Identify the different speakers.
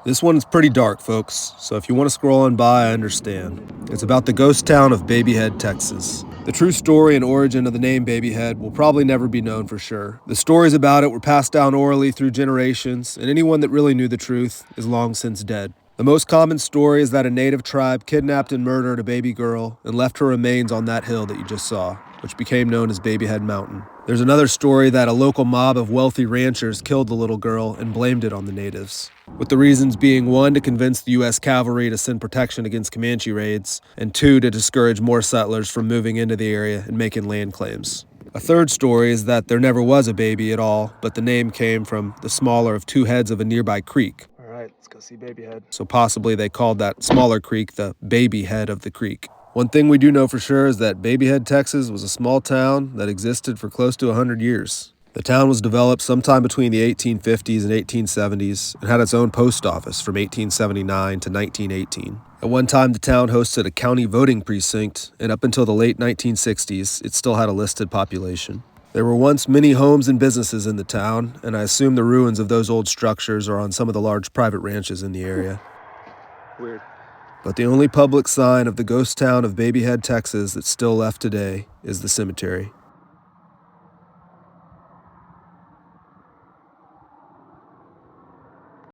Speaker 1: This one's pretty dark, folks, so if you want to scroll on by, I understand. It's about the ghost town of Babyhead, Texas. The true story and origin of the name Babyhead will probably never be known for sure. The stories about it were passed down orally through generations, and anyone that really knew the truth is long since dead. The most common story is that a native tribe kidnapped and murdered a baby girl and left her remains on that hill that you just saw, which became known as Babyhead Mountain. There's another story that a local mob of wealthy ranchers killed the little girl and blamed it on the natives, with the reasons being 1, to convince the U.S. cavalry to send protection against Comanche raids, and 2, to discourage more settlers from moving into the area and making land claims. A third story is that there never was a baby at all, but the name came from the smaller of 2 heads of a nearby creek. All right, let's go see Babyhead. So possibly they called that smaller creek the baby head of the creek. One thing we do know for sure is that Babyhead, Texas was a small town that existed for close to 100 years. The town was developed sometime between the 1850s and 1870s and had its own post office from 1879 to 1918. At one time, the town hosted a county voting precinct, and up until the late 1960s, it still had a listed population. There were once many homes and businesses in the town, and I assume the ruins of those old structures are on some of the large private ranches in the area. Weird. But the only public sign of the ghost town of Babyhead, Texas that's still left today is the cemetery.